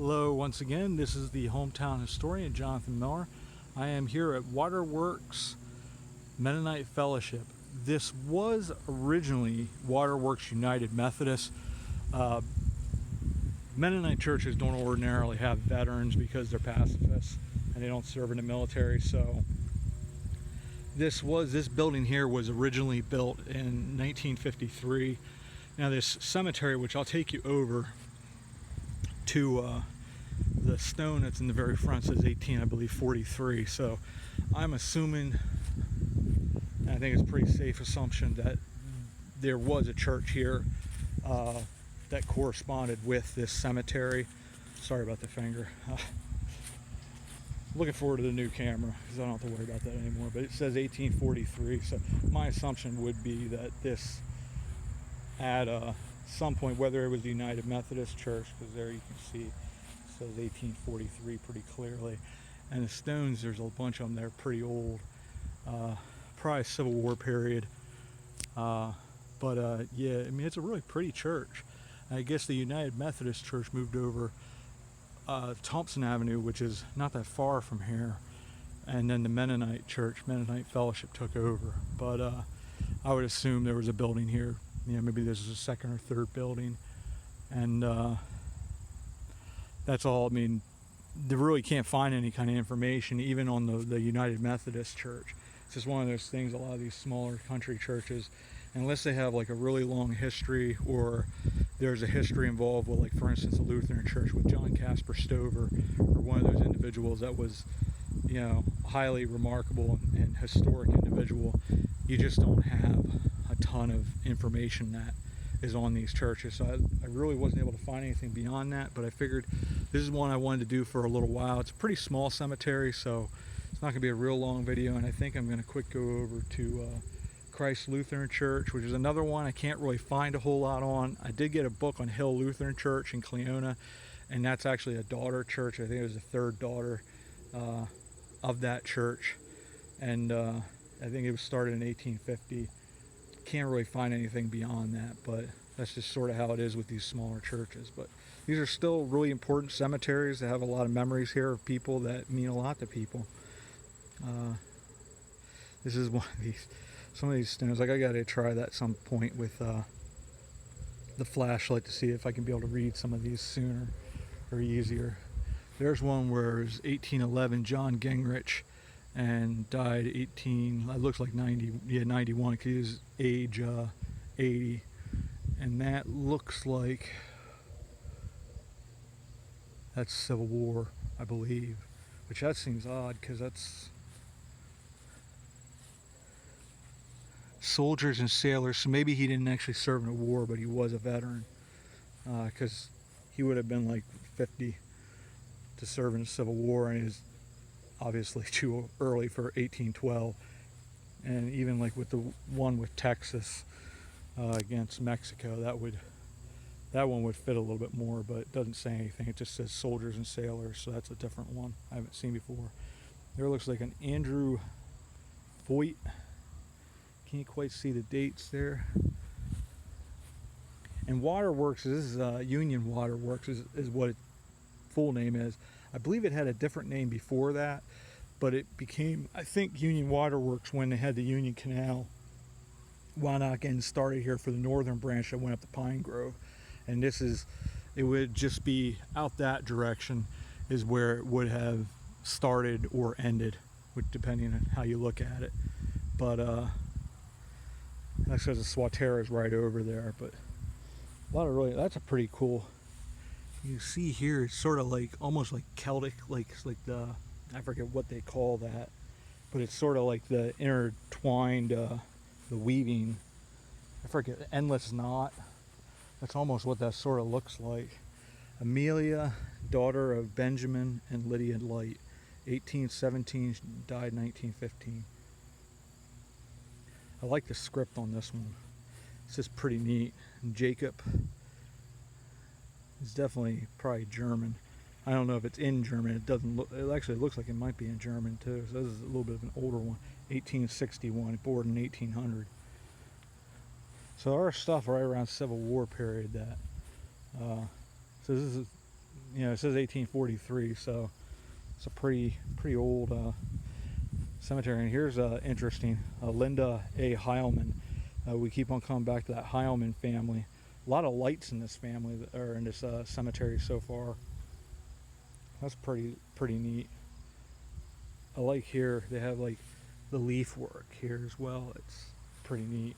Hello once again, this is the hometown historian Jonathan Miller. I am here at Waterworks Mennonite Fellowship. This was originally Waterworks United Methodist. Mennonite churches don't ordinarily have veterans because they're pacifists and they don't serve in the military, so this building here was originally built in 1953. Now this cemetery, which I'll take you over to, the stone that's in the very front says 43. So I'm assuming, and I think it's a pretty safe assumption, that there was a church here that corresponded with this cemetery. Sorry about the finger. Looking forward to the new camera because I don't have to worry about that anymore, but it says 1843, so my assumption would be that this at some point, whether it was the United Methodist Church, because there you can see it says 1843 pretty clearly, and the stones, there's a bunch of them, they're pretty old, probably Civil War period, yeah, I mean, it's a really pretty church. I guess the United Methodist Church moved over Thompson Avenue, which is not that far from here, and then the Mennonite Church, Mennonite Fellowship, took over. But I would assume there was a building here. You know, maybe this is a second or third building, and that's all. I mean, they really can't find any kind of information even on the United Methodist Church. It's just one of those things, a lot of these smaller country churches, unless they have like a really long history, or there's a history involved with, like, for instance, the Lutheran Church with John Casper Stover, or one of those individuals that was, you know, highly remarkable and historic individual, you just don't have a ton of information that is on these churches. So I really wasn't able to find anything beyond that, but I figured this is one I wanted to do for a little while. It's a pretty small cemetery, so it's not going to be a real long video, and I think I'm going to quick go over to Christ Lutheran Church, which is another one I can't really find a whole lot on. I did get a book on Hill Lutheran Church in Cleona, and that's actually a daughter church. I think it was the third daughter of that church, and I think it was started in 1850. Can't really find anything beyond that, but that's just sort of how it is with these smaller churches. But these are still really important cemeteries that have a lot of memories here of people that mean a lot to people. This is one of these, some of these stones. Like, I got to try that at some point with the flashlight to see if I can be able to read some of these sooner or easier. There's one where it was 1811, John Gingrich, and died it looks like 91, because he was age 80, and that looks like that's Civil War, I believe, which that seems odd because that's soldiers and sailors, so maybe he didn't actually serve in a war, but he was a veteran, because he would have been like 50 to serve in the Civil War, and is obviously too early for 1812. And even like with the one with Texas against Mexico, that one would fit a little bit more, but it doesn't say anything. It just says soldiers and sailors, so that's a different one I haven't seen before. There looks like an Andrew Voigt. Can't quite see the dates there. And Waterworks, this is Union Waterworks is what its full name is. I believe it had a different name before that, but it became, I think, Union Waterworks when they had the Union Canal. Wound up getting started here for the northern branch that went up to Pine Grove, and it would just be out that direction is where it would have started or ended, depending on how you look at it. But that's because the Swatera is right over there. But a lot of that's a pretty cool. You see here, it's sort of like almost like Celtic, like the, I forget what they call that, but it's sort of like the intertwined, the weaving. I forget, endless knot. That's almost what that sort of looks like. Amelia, daughter of Benjamin and Lydia Light, 1817, died 1915. I like the script on this one. It's just pretty neat. And Jacob. It's definitely probably German. I don't know if it's in German. It doesn't look. It actually looks like it might be in German too. So this is a little bit of an older one. 1861, born in 1800. So our stuff right around Civil War period. That so this is you know, it says 1843, so it's a pretty old cemetery. And here's interesting, Linda A. Heilman. We keep on coming back to that Heilman family. A lot of lights in this family, or in this cemetery so far. That's pretty neat. I like here they have like the leaf work here as well. It's pretty neat.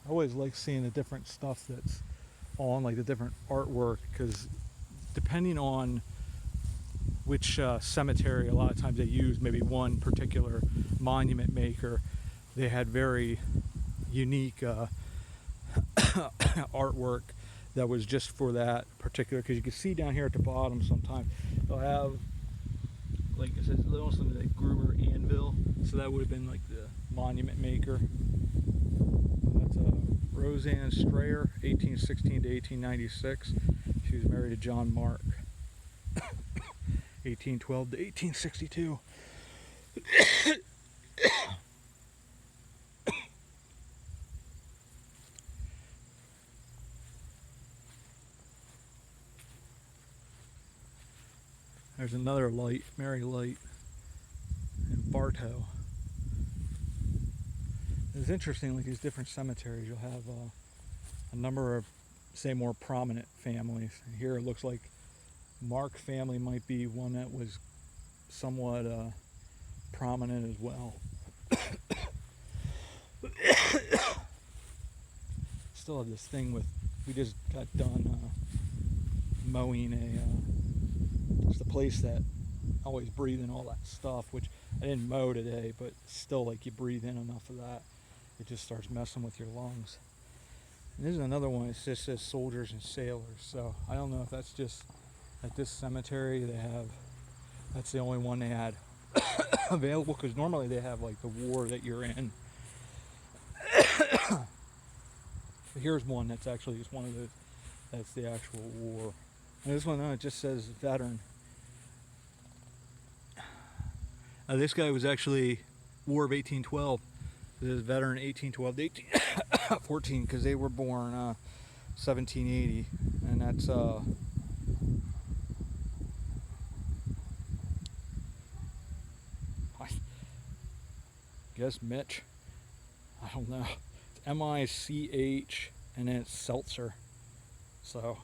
I always like seeing the different stuff that's on, like the different artwork, because depending on which cemetery, a lot of times they use maybe one particular monument maker. They had very unique artwork that was just for that particular, because you can see down here at the bottom sometimes they'll have, like it says, almost like Gruber Anvil, so that would have been like the monument maker. That's Roseanne Strayer, 1816 to 1896. She was married to John Mark, 1812 to 1862. There's another light, Mary Light, in Bartow. It's interesting, like these different cemeteries, you'll have a number of, say, more prominent families. And here it looks like Mark family might be one that was somewhat prominent as well. Still have this thing with, we just got done mowing it's the place that I always breathe in all that stuff, which I didn't mow today, but still, like, you breathe in enough of that, it just starts messing with your lungs. And this is another one, it just says soldiers and sailors, so I don't know if that's just at this cemetery that's the only one they had available, because normally they have like the war that you're in. But here's one that's actually just one of those, that's the actual war. And this one, it just says veteran. This guy was actually War of 1812. This is veteran 1812 to 1814, because they were born 1780, and that's I guess Mitch. I don't know. It's M-I-C-H, and then it's Seltzer. So,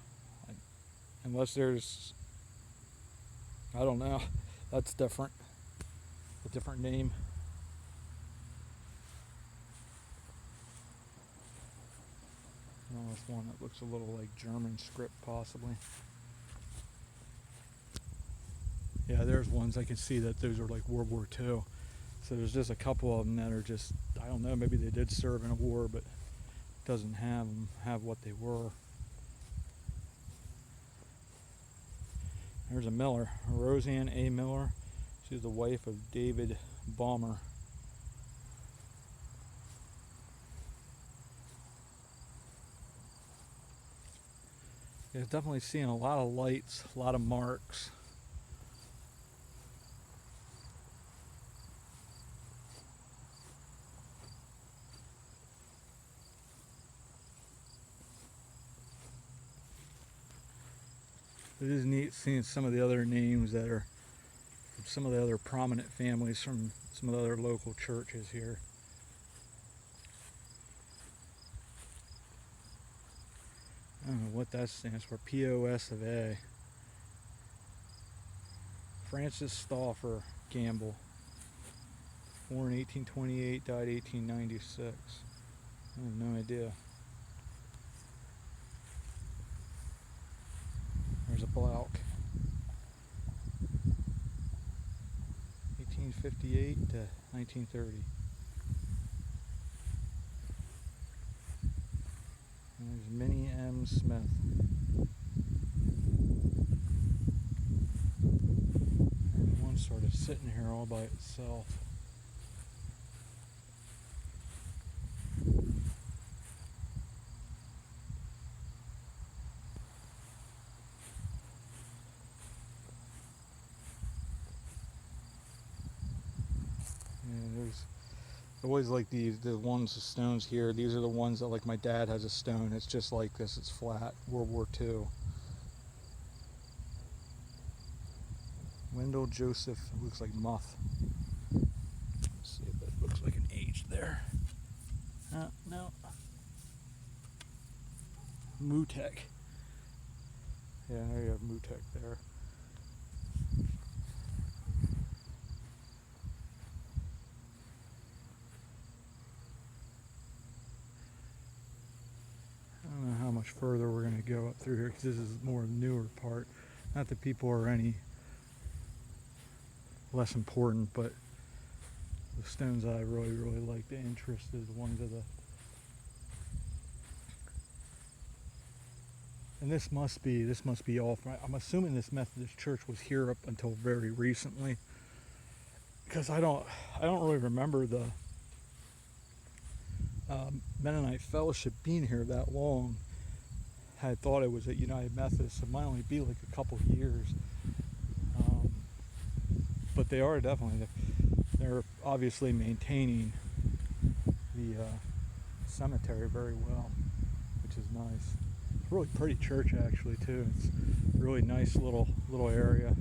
unless there's, I don't know, that's different. A different name. This one that looks a little like German script, possibly. Yeah, there's ones I can see that those are like World War II. So there's just a couple of them that are just, I don't know, maybe they did serve in a war, but it doesn't have what they were. There's a Miller, Roseanne A. Miller. She's the wife of David Baumer. Yeah, definitely seeing a lot of lights, a lot of marks. It is neat seeing some of the other names that are from some of the other prominent families from some of the other local churches here. I don't know what that stands for. POS of A. Francis Stauffer Gamble. Born 1828, died 1896. I have no idea. There's a Blount. 1858 to 1930. And there's Minnie M. Smith. There's one sort of sitting here all by itself. There's always like the ones, the stones here. These are the ones that, like, my dad has a stone. It's just like this. It's flat. World War II. Wendell Joseph, it looks like Muth. Let's see if that looks like an H there. No. Mutek. Yeah, there you have Mutek there. I don't know how much further we're going to go up through here because this is more of the newer part. Not that people are any less important, but the stones I really like the interest is the ones of the. And this must be all from, I'm assuming this Methodist church was here up until very recently, because I don't really remember the Mennonite fellowship being here that long. I thought it was at United Methodist. It might only be like a couple years, but they are definitely, they're obviously maintaining the cemetery very well, which is nice. It's a really pretty church actually too. It's a really nice little area.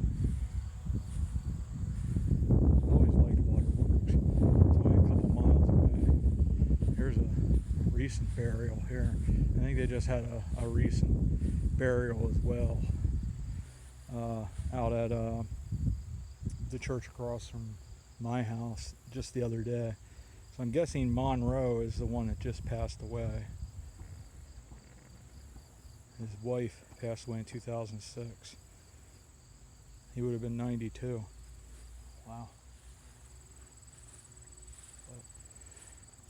I always liked Waterworks. It's only a couple miles away. Here's a recent burial here. I think they just had a recent burial as well out at the church across from my house just the other day. So I'm guessing Monroe is the one that just passed away. His wife passed away in 2006. He would have been 92. Wow.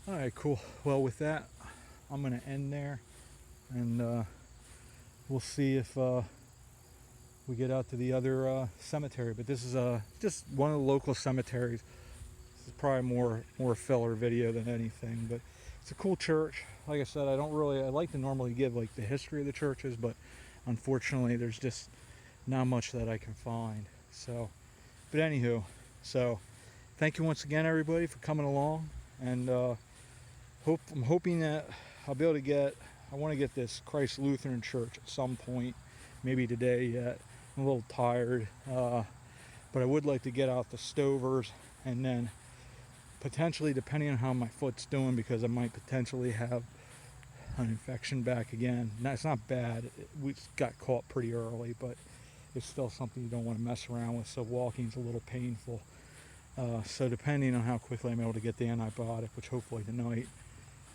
But, all right, cool. Well, with that, I'm going to end there, and we'll see if we get out to the other cemetery. But this is just one of the local cemeteries. This is probably more filler video than anything, but it's a cool church. Like I said, I like to normally give like the history of the churches, but unfortunately there's just not much that I can find. So, but anywho, so thank you once again everybody for coming along, and I'm hoping that I'll be able to I want to get this Christ Lutheran Church at some point, maybe today yet. I'm a little tired, but I would like to get out the Stovers, and then potentially, depending on how my foot's doing, because I might potentially have an infection back again. Now, it's not bad. We got caught pretty early, but it's still something you don't want to mess around with, so walking's a little painful. So depending on how quickly I'm able to get the antibiotic, which hopefully tonight,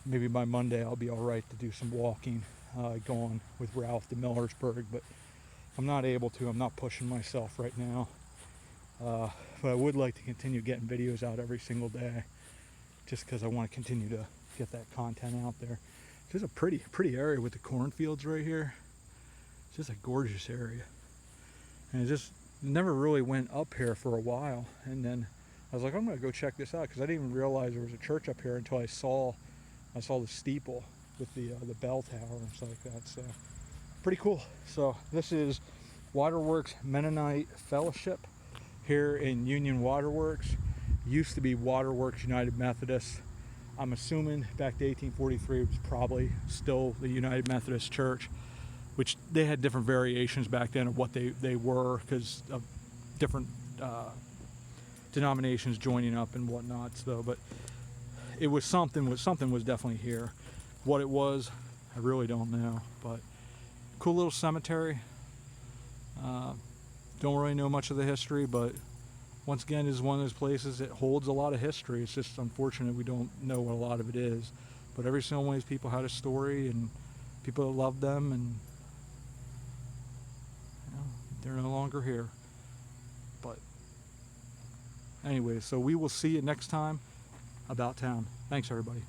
maybe by Monday I'll be all right to do some walking, going with Ralph to Millersburg, but I'm not able to. I'm not pushing myself right now. But I would like to continue getting videos out every single day, just because I want to continue to get that content out there. It's just a pretty area with the cornfields right here. It's just a gorgeous area, and it just never really went up here for a while. And then I was like, I'm gonna go check this out, because I didn't even realize there was a church up here until I saw the steeple with the bell tower and stuff like that. So pretty cool. So this is Waterworks Mennonite Fellowship here in Union Waterworks. Used to be Waterworks United Methodist. I'm assuming back to 1843 it was probably still the United Methodist Church, which they had different variations back then of what they were, because of different denominations joining up and whatnot. So, but it was something was definitely here. What it was, I really don't know. But cool little cemetery. Don't really know much of the history, but once again, this is one of those places that holds a lot of history. It's just unfortunate we don't know what a lot of it is. But every single one of these people had a story, and people that loved them, and they're no longer here. But anyway, so we will see you next time about town. Thanks, everybody.